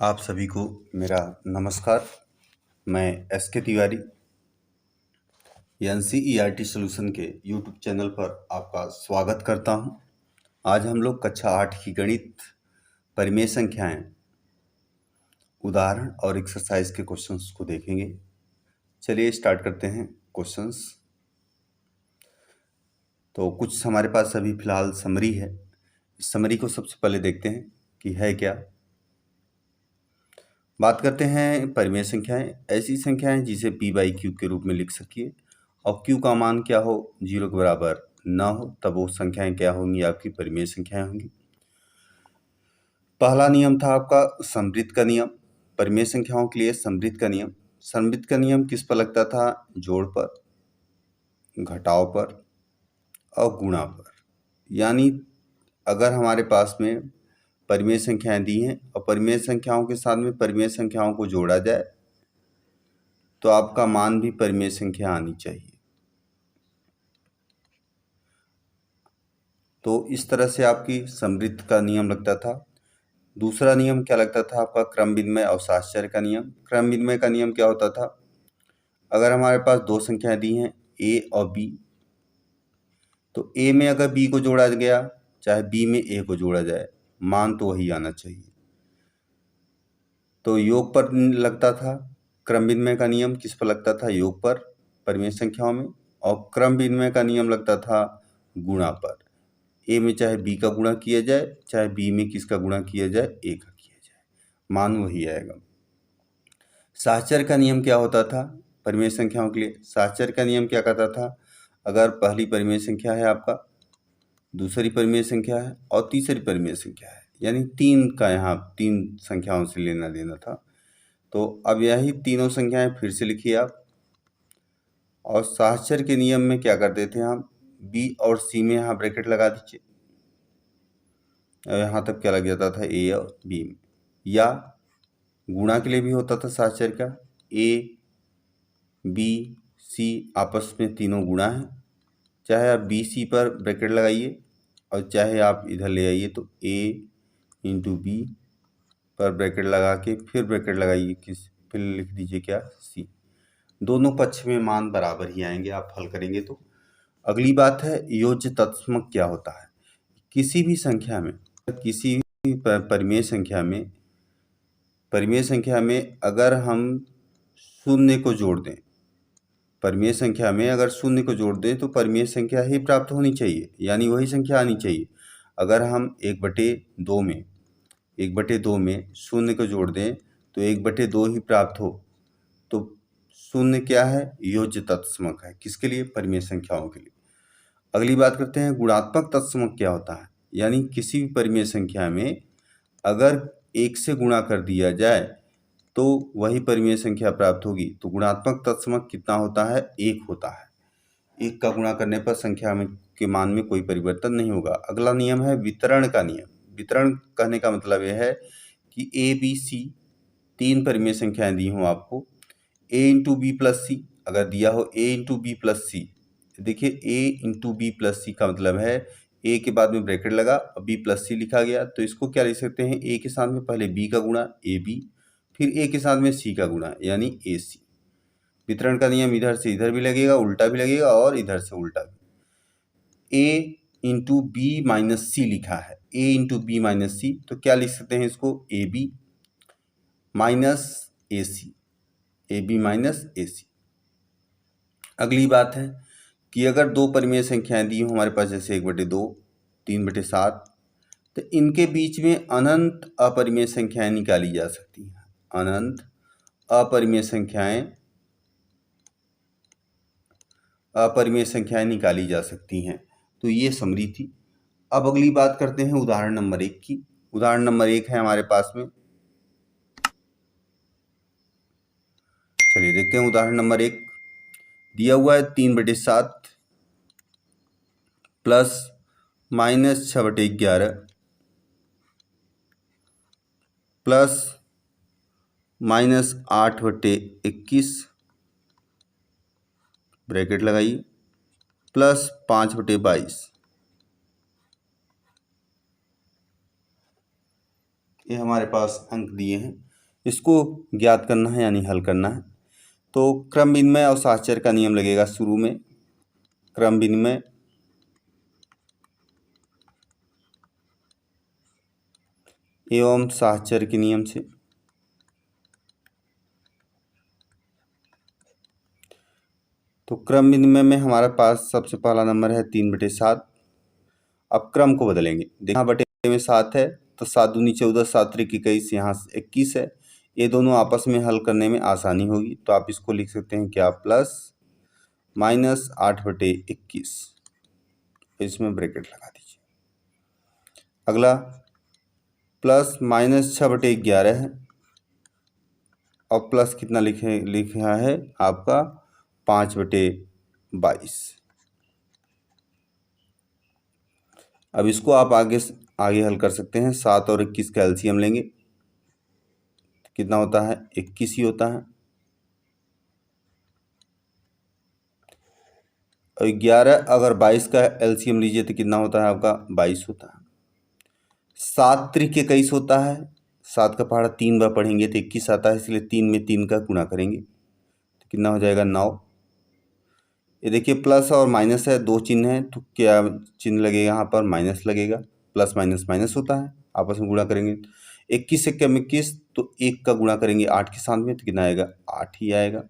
आप सभी को मेरा नमस्कार। मैं एस के तिवारी NCERT सॉल्यूशन के यूट्यूब चैनल पर आपका स्वागत करता हूं। आज हम लोग कक्षा 8 की गणित परिमेय संख्याएं उदाहरण और एक्सरसाइज के क्वेश्चंस को देखेंगे। चलिए स्टार्ट करते हैं क्वेश्चंस। तो कुछ हमारे पास अभी फिलहाल समरी है। इस समरी को सबसे पहले देखते हैं कि है क्या। बात करते हैं परिमेय संख्याएं, ऐसी संख्याएं जिसे p/q के रूप में लिख सकिए और q का मान क्या हो, 0 के बराबर ना हो, तब वो संख्याएं क्या होंगी, आपकी परिमेय संख्याएं होंगी। पहला नियम था आपका समवृत्त का नियम। परिमेय संख्याओं के लिए समवृत्त का नियम। समवृत्त का नियम किस पर लगता था? जोड़ पर, घटाव पर और गुणा पर। यानी अगर हमारे पास में परिमेय संख्याएं दी हैं और परिमेय संख्याओं के साथ में परिमेय संख्याओं को जोड़ा जाए तो आपका मान भी परिमेय संख्या आनी चाहिए। तो इस तरह से आपकी समवृत्त का नियम लगता था। दूसरा नियम क्या लगता था आपका? क्रम विनिमय और साहचर्य का नियम। क्रम विनिमय का नियम क्या होता था? अगर हमारे पास दो संख्याएं दी हैं a और b, तो a में अगर b को जोड़ा गया, चाहे b में a को जोड़ा जाए, मान तो वही आना चाहिए। तो योग पर लगता था क्रम विनिमय का नियम। किस पर लगता था? योग पर, परिमेय संख्याओं में। और क्रम विनिमय का नियम लगता था गुणा पर। a में चाहे b का गुणा किया जाए, चाहे b में किसका गुणा किया जाए, a का किया जाए, मान वही आएगा। साहचर्य का नियम क्या होता था परिमेय संख्याओं के लिए? साहचर्य का नियम क्या कहता था? अगर पहली परिमेय संख्या है आपका, दूसरी परिमेय संख्या है और तीसरी परिमेय संख्या है, यानी तीन का यहाँ तीन संख्याओं से लेना देना था। तो अब यही तीनों संख्याएं फिर से लिखिए आप। और साहचर्य के नियम में क्या करते थे हम? b और c में यहाँ ब्रैकेट लगा दीजिए। यहाँ तक क्या लग जाता था? a और b में। या गुणा के लिए भी होता था साहचर्य का, a b c आपस में तीनों गुणा है। चाहे आप b c पर ब्रैकेट लगाइए और चाहे आप इधर ले आइए तो a इंटू b पर ब्रैकेट लगा के फिर ब्रैकेट लगाइए, फिर लिख दीजिए क्या? c। दोनों पक्ष में मान बराबर ही आएंगे आप हल करेंगे तो। अगली बात है योज्य तत्समक क्या होता है? किसी भी संख्या में, किसी भी परिमेय संख्या में अगर हम शून्य को जोड़ दें, परिमेय संख्या में अगर शून्य को जोड़ दें तो परिमेय संख्या ही प्राप्त होनी चाहिए, यानी वही संख्या आनी चाहिए। अगर हम 1/2 में शून्य को जोड़ दें तो 1/2 ही प्राप्त हो, तो शून्य क्या है? योज्य तत्समक है। किसके लिए? परिमेय संख्याओं के लिए। अगली बात करते हैं गुणात्मक तत्समक क्या होता है? यानी किसी भी परिमेय संख्या में अगर 1 से गुणा कर दिया जाए तो वही परिमेय संख्या प्राप्त होगी। तो गुणात्मक तत्समक कितना होता है? 1 होता है। 1 का गुणा करने पर संख्या में के मान में कोई परिवर्तन नहीं होगा। अगला नियम है वितरण का नियम। वितरण कहने का मतलब यह है कि a b c तीन परिमेय संख्याएं दी हों आपको, a इंटू बी प्लस सी अगर दिया हो, a इंटू बी प्लस सी, देखिए a इंटू बी प्लस सी का मतलब है a के बाद में ब्रैकेट लगा और b प्लस सी लिखा गया, तो इसको क्या लिख सकते हैं? a के साथ में पहले b का गुणा ए बी, फिर a के साथ में c का गुणा यानी ए सी। वितरण का नियम इधर से इधर भी लगेगा, उल्टा भी लगेगा और इधर से उल्टा भी। a into b minus c लिखा है, a into b minus c, तो क्या लिख सकते हैं इसको? A b minus a c, a b minus a c. अगली बात है कि अगर दो परिमेय संख्याएं दी हो हमारे पास, जैसे 1/2, 3/7, तो इनके बीच में अनंत अपरिमेय संख्याएं निकाली जा सकती हैं। अनंत अपरिमेय संख्याएं निकाली जा सकती हैं। तो ये समरी थी। अब अगली बात करते हैं उदाहरण नंबर 1 की। उदाहरण नंबर 1 है हमारे पास में। चलिए देखते हैं उदाहरण नंबर 1। दिया हुआ है 3/7 plus minus 6/11 plus minus 8/21 bracket लगाइए प्लस 5/22। ये हमारे पास अंक दिए हैं। इसको ज्ञात करना है यानी हल करना है। तो क्रम विनिमय और साहचर्य का नियम लगेगा शुरू में, क्रम विनिमय एवं साहचर्य के नियम से। तो क्रम विनिमय में हमारे पास सबसे पहला नंबर है 3/7। अब क्रम को बदलेंगे, देखा बटे में 7 है तो 7 दूनी 14, 7 त्रिक 21, यहाँ 21 है। ये दोनों आपस में हल करने में आसानी होगी, तो आप इसको लिख सकते हैं क्या, प्लस माइनस 8/21, इसमें ब्रैकेट लगा दीजिए। अगला प्लस माइनस 6/11 है और प्लस कितना लिखा है आपका 5/22। अब इसको आप आगे हल कर सकते हैं। 7 और 21 का एलसीएम लेंगे, कितना होता है, 21 ही होता है। और 11 अगर 22 का एलसीएम लीजिए तो कितना होता है आपका, 22 होता है। 7 त्रिक 21 होता है, 7 का पहाड़ा 3 बार पढ़ेंगे तो 21 आता है, इसलिए 3 में 3 का गुणा करेंगे तो कितना हो जाएगा, 9। ये देखिए प्लस और माइनस है, दो चिन्ह है तो क्या चिन्ह लगेगा यहाँ पर, माइनस लगेगा। प्लस माइनस माइनस होता है, आपस में गुणा करेंगे। 21 से कम 21 तो 1 का गुणा करेंगे 8 के साथ में तो कितना आएगा, 8 ही आएगा।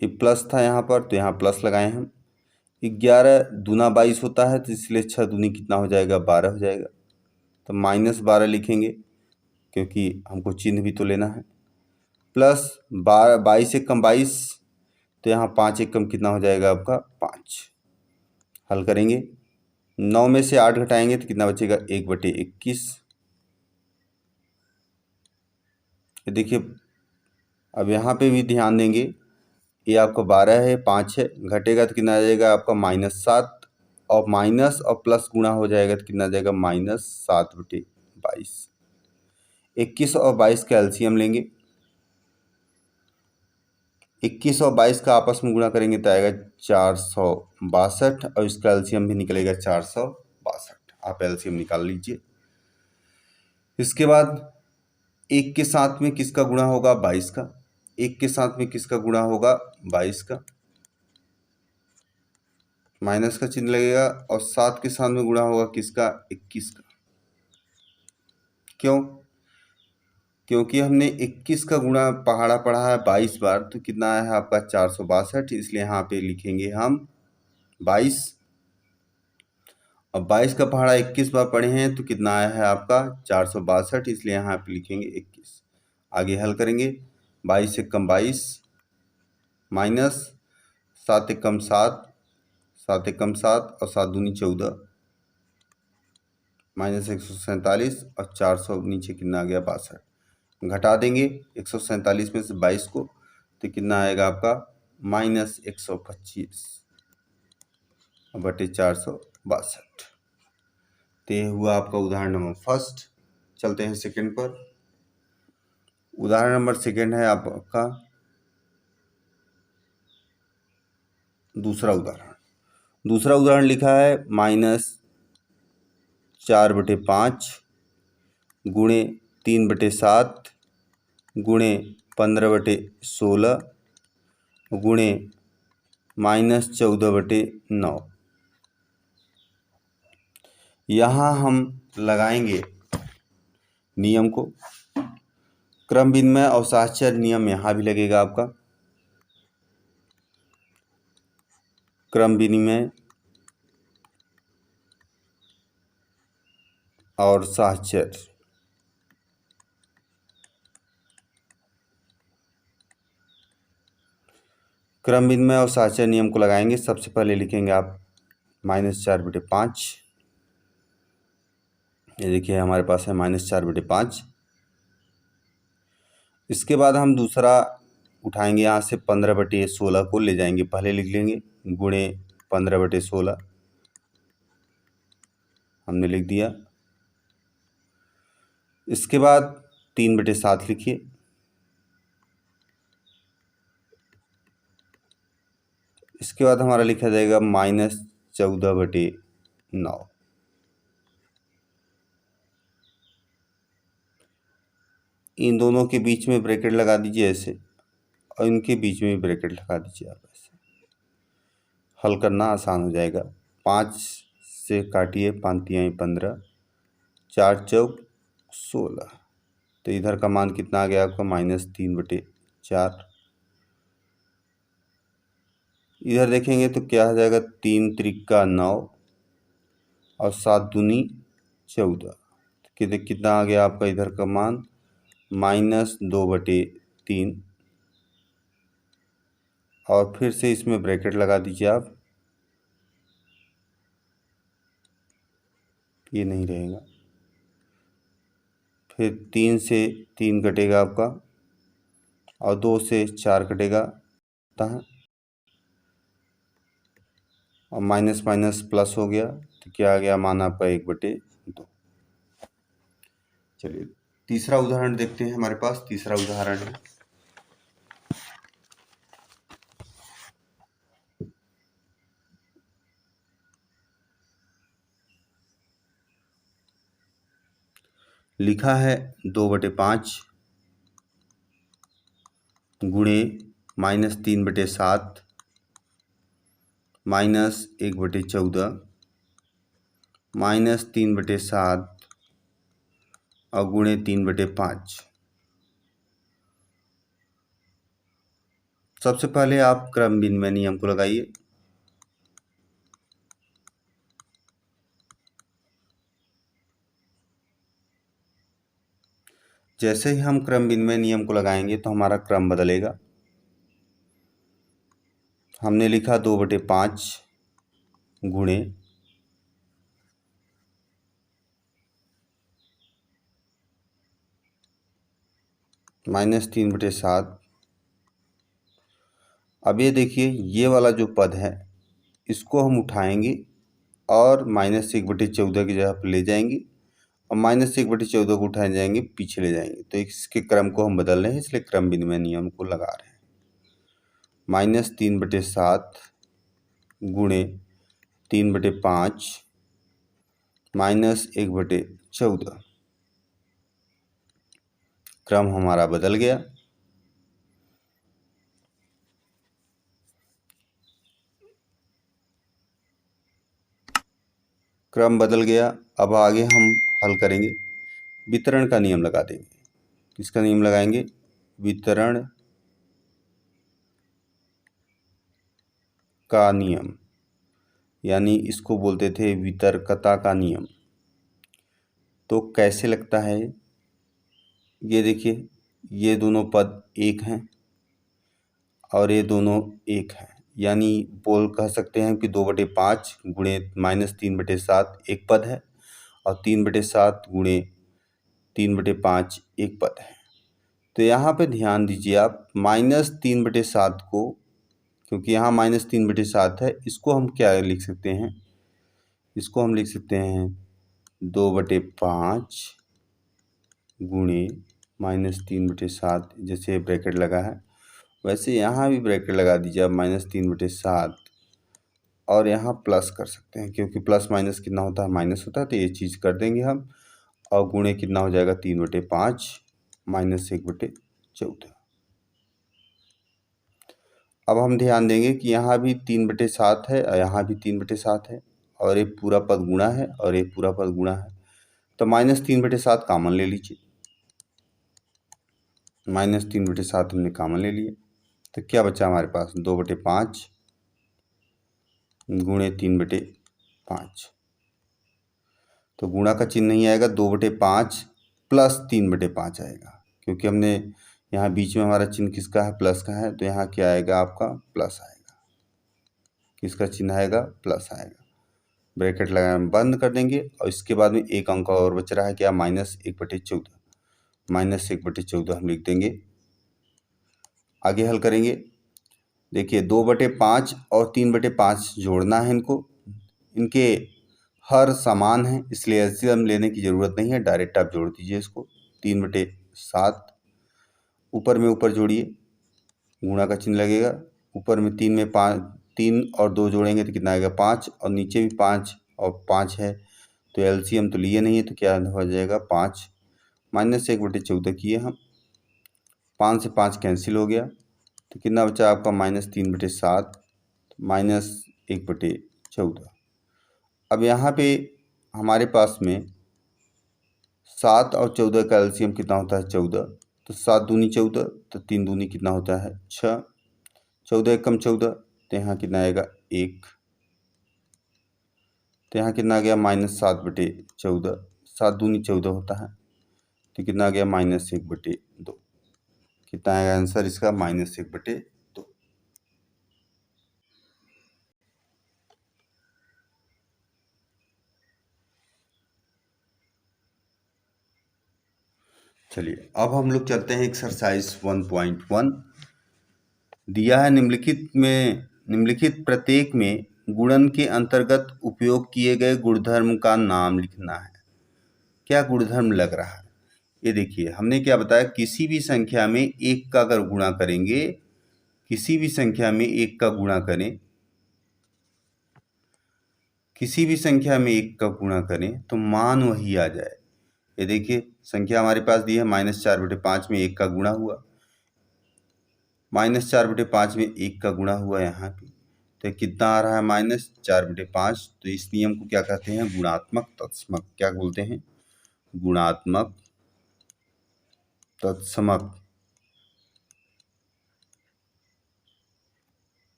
ये प्लस था यहाँ पर तो यहाँ प्लस लगाए हम। 11 दूना 22 होता है तो इसलिए 6 दूनी कितना हो जाएगा, 12 हो जाएगा। तो -12 लिखेंगे क्योंकि हमको चिन्ह भी तो लेना है। प्लस 22 से कम 22 तो यहाँ 5 एक कम कितना हो जाएगा आपका, 5। हल करेंगे, 9 में से 8 घटाएंगे तो कितना बचेगा, 1/21। देखिए अब यहाँ पे भी ध्यान देंगे, ये आपका 12 है, 5 है, घटेगा तो कितना आ जाएगा आपका -7 और माइनस और प्लस गुणा हो जाएगा तो कितना आ जाएगा, -7/22। 21 और 22 का एलसीएम लेंगे, 21 और 22 का आपस में गुणा करेंगे तो आएगा 462 और इसका एलसीएम भी निकलेगा 462। आप एलसीएम निकाल लीजिए। इसके बाद 1 के साथ में किसका गुणा होगा, 22 का। 1 के साथ में किसका गुणा होगा, 22 का, माइनस का चिन्ह लगेगा। और 7 के साथ में गुणा होगा किसका, 21 का। क्यों, क्योंकि हमने 21 का गुणा पहाड़ा पढ़ा है 22 बार तो कितना आया है आपका, 462, इसलिए यहाँ पे लिखेंगे हम 22। अब 22 का पहाड़ा 21 बार पढ़े हैं तो कितना आया है आपका, 462, इसलिए यहाँ पे लिखेंगे 21। आगे हल करेंगे, 22 से कम 22 माइनस 7 एक कम 7, 7 एक कम 7 और 7 दूनी 14 -147 और 400 नीचे कितना आ गया, 62। घटा देंगे 147 में से 22 को तो कितना आएगा आपका, -125/462। तो ये हुआ आपका उदाहरण नंबर फर्स्ट। चलते हैं सेकंड पर। उदाहरण नंबर सेकंड है आपका दूसरा उदाहरण। दूसरा उदाहरण लिखा है -4/5 गुणे 3/7 गुणे 15/16 गुणे -14/9। यहाँ हम लगाएंगे नियम को, क्रम विनिमय और साहचर्य नियम यहाँ भी लगेगा आपका। क्रम विनिमय और साहचर्य, क्रम विनिमय और साहचर्य नियम को लगाएंगे। सबसे पहले लिखेंगे आप -4/5। ये देखिए हमारे पास है -4/5। इसके बाद हम दूसरा उठाएंगे, यहाँ से 15/16 को ले जाएंगे, पहले लिख लेंगे गुणे 15/16 हमने लिख दिया। इसके बाद 3/7 लिखिए। इसके बाद हमारा लिखा जाएगा -14/9। इन दोनों के बीच में ब्रैकेट लगा दीजिए ऐसे, और इनके बीच में भी ब्रैकेट लगा दीजिए आप ऐसे। हल करना आसान हो जाएगा। 5 से काटिए, 5 तिहाई 15, 4 चौक 16। तो इधर का मान कितना आ गया आपका -3/4। इधर देखेंगे तो क्या हो जाएगा, 3 त्रिका 9 और 7 दूनी 14। कितना आ गया आपका इधर का मान -2/3। और फिर से इसमें ब्रैकेट लगा दीजिए आप, ये नहीं रहेगा। फिर 3 से 3 कटेगा आपका, और 2 से 4 कटेगा, और माइनस माइनस प्लस हो गया, तो क्या आ गया मान आपका 1/2। चलिए तीसरा उदाहरण देखते हैं। हमारे पास तीसरा उदाहरण है। लिखा है 2/5 गुणे -3/7 -1/14 -3/7 और गुणे 3/5। सबसे पहले आप क्रम विनिमय नियम को लगाइए। जैसे ही हम क्रम विनिमय नियम को लगाएंगे तो हमारा क्रम बदलेगा। हमने लिखा 2/5 गुणे -3/7। अब ये देखिए, ये वाला जो पद है इसको हम उठाएंगे और -1/14 की जगह पर ले जाएंगे, और -1/14 को उठाए जाएंगे पीछे ले जाएंगे। तो इसके क्रम को हम बदल रहे हैं, इसलिए क्रम विनिमय नियम को लगा रहे हैं। -3/7 गुणे 3/5 -1/14। क्रम हमारा बदल गया। क्रम बदल गया। अब आगे हम हल करेंगे, वितरण का नियम लगा देंगे। किसका नियम लगाएंगे? वितरण का नियम, यानी इसको बोलते थे वितर्कता का नियम। तो कैसे लगता है? ये देखिए, ये दोनों पद एक हैं और ये दोनों एक हैं, यानी कह सकते हैं कि 2/5 गुणे -3/7 एक पद है, और 3/7 गुणे 3/5 एक पद है। तो यहाँ पे ध्यान दीजिए आप, -3/7 को, क्योंकि यहाँ -3/7 है, इसको हम क्या लिख सकते हैं? इसको हम लिख सकते हैं 2/5 गुणे -3/7। जैसे ब्रैकेट लगा है वैसे यहाँ भी ब्रैकेट लगा दीजिए आप, -3/7, और यहाँ प्लस कर सकते हैं, क्योंकि प्लस माइनस कितना होता है? माइनस होता है। तो ये चीज़ कर देंगे हम, और गुणे कितना हो जाएगा? 3/5 -1/14। अब हम ध्यान देंगे कि यहाँ भी 3/7 है और यहाँ भी 3/7 है, और एक पूरा पद गुणा है और एक पूरा पद गुणा है। तो -3/7 कॉमन ले लीजिए। -3/7 हमने कॉमन ले लिया, तो क्या बचा हमारे पास? 2/5 गुणे 3/5। तो गुणा का चिन्ह नहीं आएगा, 2/5 प्लस 3/5 आएगा, क्योंकि हमने यहाँ बीच में हमारा चिन्ह किसका है? प्लस का है। तो यहाँ क्या आएगा आपका? प्लस आएगा। किसका चिन्ह आएगा? प्लस आएगा। ब्रैकेट लगाना बंद कर देंगे, और इसके बाद में एक अंक और बच रहा है, क्या? -1/14। -1/14 हम लिख देंगे। आगे हल करेंगे। देखिए, 2/5 और 3/5 जोड़ना है इनको, इनके हर समान है, इसलिए एलसीएम लेने की ज़रूरत नहीं है, डायरेक्ट आप जोड़ दीजिए इसको। 3/7 ऊपर में ऊपर जोड़िए, गुणा का चिन्ह लगेगा। ऊपर में 3 में 5, 3 और 2 जोड़ेंगे तो कितना आएगा? 5, और नीचे भी 5 और 5 है, तो एलसीएम तो लिए नहीं है, तो क्या हो जाएगा? 5 -1/14 किए हम, 5 से 5 कैंसिल हो गया, तो कितना बचा आपका -3/7 -1/14। अब यहाँ पे हमारे पास में 7 और 14 का एलसीएम कितना होता है 14, तो 7 दूनी 14, तो 3 दूनी कितना होता है 6, 14 एकम 14, तो यहाँ कितना आएगा 1, तो यहाँ कितना आ गया -7/14, 7 दूनी 14 होता है, तो कितना आ गया -1/2, कितना आएगा आंसर इसका -1/2। चलिए अब हम लोग चलते हैं एक्सरसाइज 1.1। दिया है निम्नलिखित प्रत्येक में गुणन के अंतर्गत उपयोग किए गए गुणधर्म का नाम लिखना है। क्या गुणधर्म लग रहा है? ये देखिए, हमने क्या बताया, किसी भी संख्या में एक का अगर गुणा करेंगे, किसी भी संख्या में एक का गुणा करें, किसी भी संख्या में एक का गुणा करें तो मान वही आ जाए। ये देखिए, संख्या हमारे पास दी है -4/5 में एक का गुणा हुआ, -4/5 में एक का गुणा हुआ यहाँ पे, तो कितना आ रहा है -4/5। तो इस नियम को क्या कहते हैं? गुणात्मक तत्समक। क्या बोलते हैं? गुणात्मक तत्समक।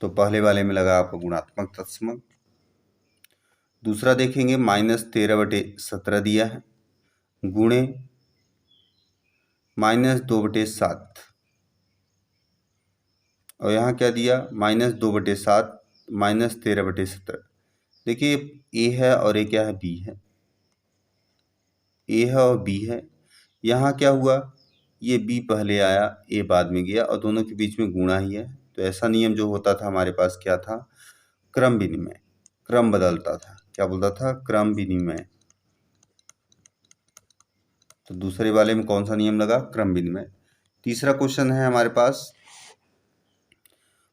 तो पहले वाले में लगा आपका गुणात्मक तत्समक। दूसरा देखेंगे, -13/17 दिया है गुणे -2/7, और यहाँ क्या दिया -2/7 -13/17। देखिए, ए है और ये क्या है, बी है, ए है और बी है। यहाँ क्या हुआ, ये बी पहले आया, ए बाद में गया, और दोनों के बीच में गुणा ही है। तो ऐसा नियम जो होता था हमारे पास क्या था? क्रम विनिमय, क्रम बदलता था। क्या बोलता था? क्रम विनिमय। तो दूसरे वाले में कौन सा नियम लगा? क्रम विनिमय। तीसरा क्वेश्चन है हमारे पास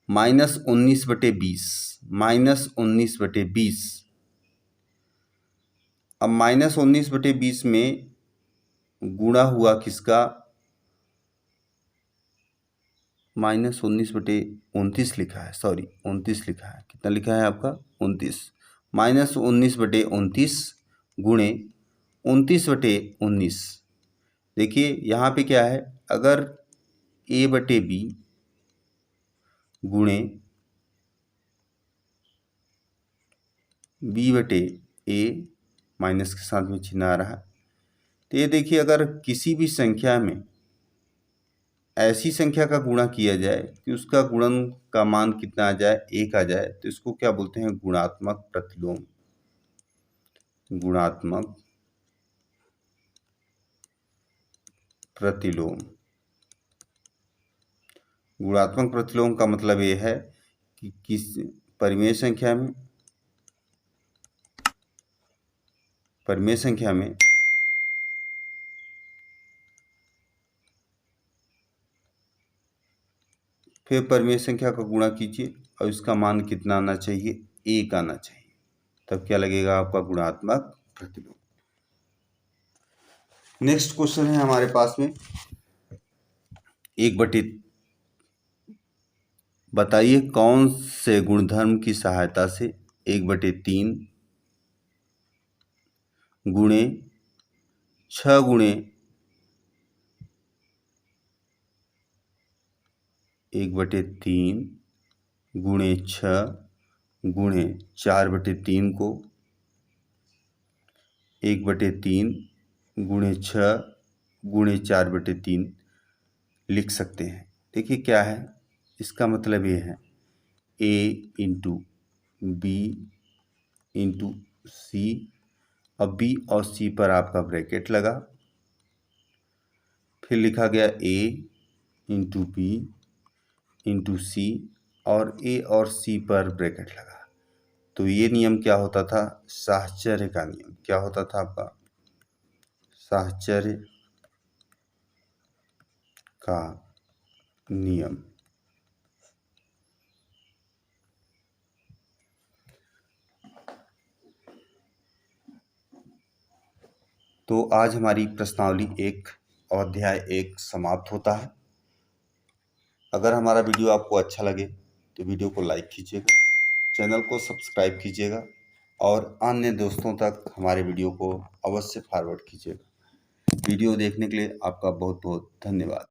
-19/20, -19/20। अब -19/20 में गुणा हुआ किसका? -19/29 लिखा है, सॉरी 29 लिखा है। कितना लिखा है आपका? 29। -19/29 गुणे 29/19। देखिए यहाँ पे क्या है, अगर a/b गुणे b/a, माइनस के साथ में चिन्ह आ रहा है, तो ये देखिए, अगर किसी भी संख्या में ऐसी संख्या का गुणा किया जाए कि उसका गुणन का मान कितना आ जाए? 1 आ जाए, तो इसको क्या बोलते हैं? गुणात्मक प्रतिलोम। गुणात्मक प्रतिलोम। गुणात्मक प्रतिलोम का मतलब ये है कि किस परिमेय संख्या में फिर परिमेय संख्या का गुणा कीजिए और इसका मान कितना आना चाहिए? 1 आना चाहिए, तब क्या लगेगा आपका? गुणात्मक प्रतिलोम। नेक्स्ट क्वेश्चन है हमारे पास में 1/, बताइए कौन से गुणधर्म की सहायता से 1/3 गुणे 6 गुणे 1/3 गुणे 6 गुणे 4/3 को 1/3 गुणे 6 गुणे 4/3 लिख सकते हैं। देखिए क्या है, इसका मतलब ये है a इंटू बी इंटू सी। अब b और c पर आपका ब्रैकेट लगा, फिर लिखा गया a इंटू बी इंटू सी, और a और c पर ब्रैकेट लगा। तो ये नियम क्या होता था? साहचर्य का नियम। क्या होता था आपका? साहचर्य का नियम। तो आज हमारी प्रश्नावली 1 और अध्याय 1 समाप्त होता है। अगर हमारा वीडियो आपको अच्छा लगे तो वीडियो को लाइक कीजिएगा, चैनल को सब्सक्राइब कीजिएगा और अन्य दोस्तों तक हमारे वीडियो को अवश्य फॉरवर्ड कीजिएगा। वीडियो देखने के लिए आपका बहुत बहुत धन्यवाद।